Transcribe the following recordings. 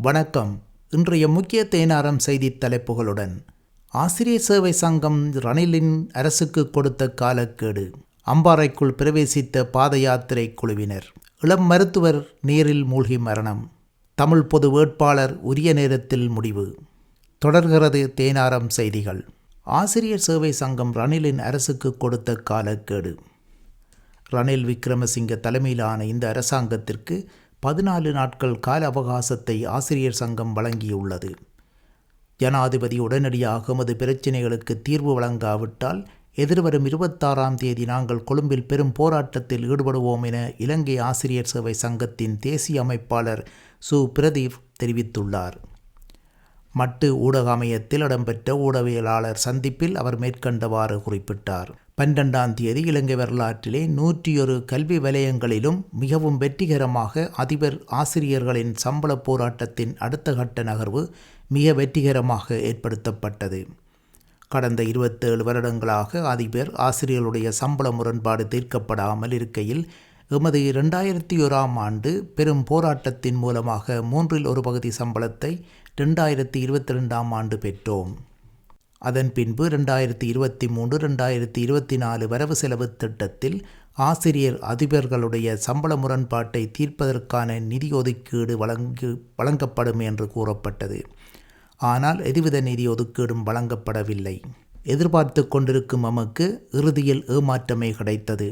வணக்கம். இன்றைய முக்கிய தேனாரம் செய்தித் தலைப்புகளுடன் ஆசிரியர் சேவை சங்கம் ரணிலின் அரசுக்கு கொடுத்த காலக்கெடு, அம்பாறைக்குள் பிரவேசித்த பாத யாத்திரை குழுவினர், இளம் மருத்துவர் நீரில் மூழ்கி மரணம், தமிழ் பொது வேட்பாளர் உரிய நேரத்தில் முடிவு. தொடர்கிறது தேனாரம் செய்திகள். ஆசிரியர் சேவை சங்கம் ரணிலின் அரசுக்கு கொடுத்த காலக்கெடு. ரணில் விக்ரமசிங்க தலைமையிலான இந்த அரசாங்கத்திற்கு 14 நாட்கள் கால அவகாசத்தை ஆசிரியர் சங்கம் வழங்கியுள்ளது. ஜனாதிபதி உடனடியாக எமது பிரச்சினைகளுக்கு தீர்வு வழங்காவிட்டால் எதிர்வரும் 26ஆம் தேதி நாங்கள் கொழும்பில் பெரும் போராட்டத்தில் ஈடுபடுவோம் என இலங்கை ஆசிரியர் சேவை சங்கத்தின் தேசிய அமைப்பாளர் சு. பிரதீப் தெரிவித்துள்ளார். மட்டு ஊடக அமையத்தில் இடம்பெற்ற ஊடகவியலாளர் சந்திப்பில் அவர் மேற்கண்டவாறு குறிப்பிட்டார். 12ஆம் தேதி இலங்கை வரலாற்றிலே 101 கல்வி வலயங்களிலும் மிகவும் வெற்றிகரமாக அதிபர் ஆசிரியர்களின் சம்பள போராட்டத்தின் அடுத்த கட்ட நகர்வு மிக வெற்றிகரமாக ஏற்படுத்தப்பட்டது. கடந்த 27 வருடங்களாக அதிபர் ஆசிரியர்களுடைய சம்பள முரண்பாடு தீர்க்கப்படாமல் இருக்கையில் எமது 2001ஆம் ஆண்டு பெரும் போராட்டத்தின் மூலமாக 1/3 பகுதி சம்பளத்தை 2022ஆம் ஆண்டு பெற்றோம். அதன் பின்பு 2023-2024 வரவு செலவு திட்டத்தில் ஆசிரியர் அதிபர்களுடைய சம்பள முரண்பாட்டை தீர்ப்பதற்கான நிதி ஒதுக்கீடு வழங்கப்படும் என்று கூறப்பட்டது. ஆனால் எதுவித நிதி ஒதுக்கீடும் வழங்கப்படவில்லை. எதிர்பார்த்து கொண்டிருக்கும் நமக்கு இறுதியில் ஏமாற்றமே கிடைத்தது.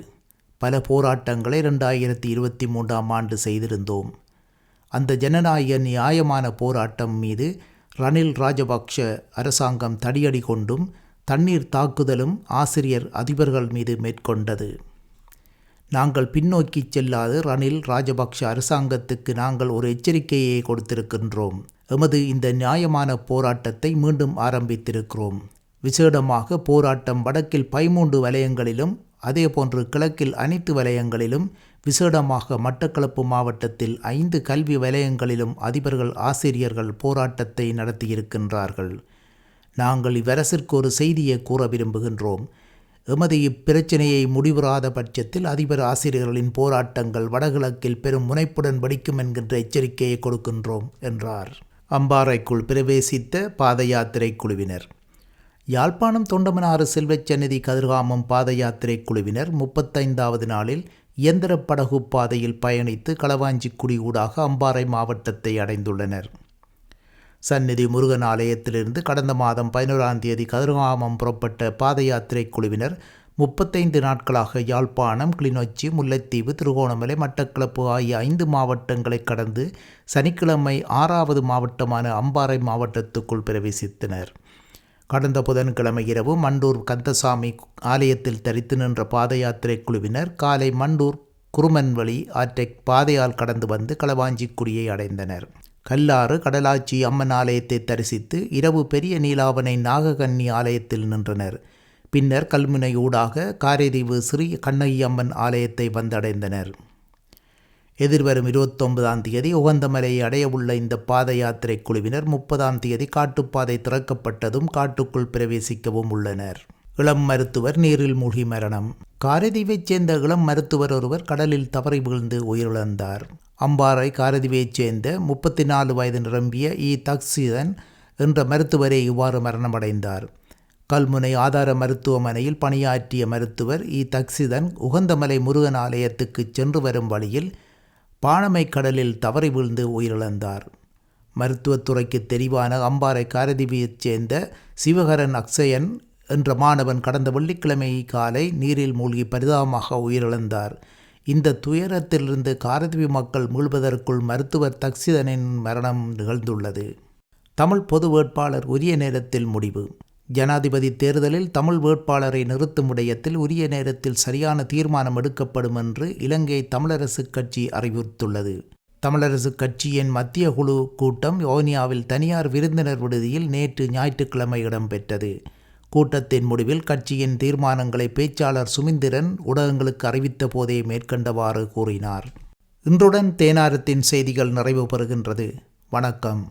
பல போராட்டங்களை 2023ஆம் ஆண்டு செய்திருந்தோம். அந்த ஜனநாயக நியாயமான போராட்டம் மீது ரணில் ராஜபக்ஷ அரசாங்கம் தடியடி கொண்டும் தண்ணீர் தாக்குதலும் ஆசிரியர் அதிபர்கள் மீது மேற்கொண்டது. நாங்கள் பின்னோக்கி செல்லாது ரணில் ராஜபக்ஷ அரசாங்கத்துக்கு நாங்கள் ஒரு எச்சரிக்கையை கொடுத்திருக்கின்றோம். எமது இந்த நியாயமான போராட்டத்தை மீண்டும் ஆரம்பித்திருக்கிறோம். விசேடமாக போராட்டம் வடக்கில் 13 வலயங்களிலும் அதேபோன்று கிழக்கில் அனைத்து வலயங்களிலும், விசேடமாக மட்டக்களப்பு மாவட்டத்தில் 5 கல்வி வலயங்களிலும் அதிபர்கள் ஆசிரியர்கள் போராட்டத்தை நடத்தியிருக்கின்றார்கள். நாங்கள் இவ்வரசிற்கு ஒரு செய்தியை கூற விரும்புகின்றோம். எமது இப்பிரச்சனையை முடிவுறாத பட்சத்தில் அதிபர் ஆசிரியர்களின் போராட்டங்கள் வடகிழக்கில் பெரும் முனைப்புடன் வெடிக்கும் என்கின்ற எச்சரிக்கையை கொடுக்கின்றோம் என்றார். அம்பாறைக்குள் பிரவேசித்த பாத யாத்திரை குழுவினர். யாழ்ப்பாணம் தொண்டமனாறு செல்வச்சந்நிதி கதிர்காமம் பாத யாத்திரை குழுவினர் 35வது நாளில் இயந்திர படகு பாதையில் பயணித்து களவாஞ்சிக்குடி ஊடாக அம்பாறை மாவட்டத்தை அடைந்துள்ளனர். சந்நிதி முருகன் ஆலயத்திலிருந்து கடந்த மாதம் 11ஆம் தேதி கதிர்காமம் புறப்பட்ட பாத யாத்திரை குழுவினர் 35 நாட்களாக யாழ்ப்பாணம், கிளிநொச்சி, முல்லைத்தீவு, திருகோணமலை, மட்டக்களப்பு ஆகிய 5 மாவட்டங்களை கடந்து சனிக்கிழமை 6வது மாவட்டமான அம்பாறை மாவட்டத்துக்குள் பிரவேசித்தனர். கடந்த புதன்கிழமை இரவு மண்டூர் கந்தசாமி ஆலயத்தில் தரித்து நின்ற பாத யாத்திரை குழுவினர் காலை மண்டூர் குருமன்வழி ஆற்றை பாதையால் கடந்து வந்து களவாஞ்சிக்குடியை அடைந்தனர். கல்லாறு கடலாச்சி அம்மன் ஆலயத்தை தரிசித்து இரவு பெரிய நீலாவணை நாககன்னி ஆலயத்தில் நின்றனர். பின்னர் கல்முனை ஊடாக காரைதீவு ஸ்ரீ கண்ணகி அம்மன் ஆலயத்தை வந்தடைந்தனர். எதிர்வரும் 29ஆம் தேதி உகந்தமலையை அடையவுள்ள இந்த பாத யாத்திரை குழுவினர் 30ஆம் தேதி காட்டுப்பாதை திறக்கப்பட்டதும் காட்டுக்குள் பிரவேசிக்கவும் உள்ளனர். இளம் மருத்துவர் நீரில் மூழ்கி மரணம். காரைதீவைச் சேர்ந்த இளம் மருத்துவர் ஒருவர் கடலில் தவறி வீழ்ந்து உயிரிழந்தார். அம்பாறை காரைதீவைச் சேர்ந்த 34 வயது நிரம்பிய தக்சிதன் என்ற மருத்துவரே இவ்வாறு மரணமடைந்தார். கல்முனை ஆதார மருத்துவமனையில் பணியாற்றிய மருத்துவர் தக்சிதன் உகந்தமலை முருகன் ஆலயத்துக்கு சென்று வரும் வழியில் பாணமை கடலில் தவறி வீழ்ந்து உயிரிழந்தார். மருத்துவத்துறைக்கு தெரிவான அம்பாறை காரைதீவைச் சேர்ந்த சிவகரன் அக்ஷயன் என்ற மாணவன் கடந்த வெள்ளிக்கிழமை காலை நீரில் மூழ்கி பரிதாபமாக உயிரிழந்தார். இந்த துயரத்திலிருந்து காரைதீவு மக்கள் மீள்வதற்குள் மருத்துவர் தக்சிதனின் மரணம் நிகழ்ந்துள்ளது. தமிழ் பொது வேட்பாளர் உரிய நேரத்தில் முடிவு. ஜனாதிபதி தேர்தலில் தமிழ் வேட்பாளரை நிறுத்தும் விடயத்தில் உரிய நேரத்தில் சரியான தீர்மானம் எடுக்கப்படும் என்று இலங்கை தமிழரசு கட்சி அறிவித்துள்ளது. தமிழரசு கட்சியின் மத்திய குழு கூட்டம் வவுனியாவில் தனியார் விருந்தினர் விடுதியில் நேற்று ஞாயிற்றுக்கிழமை இடம்பெற்றது. கூட்டத்தின் முடிவில் கட்சியின் தீர்மானங்களை பேச்சாளர் சுமந்திரன் ஊடகங்களுக்கு அறிவித்த போதே மேற்கண்டவாறு கூறினார். இன்றுடன் தேனாரத்தின் செய்திகள் நிறைவு பெறுகின்றது. வணக்கம்.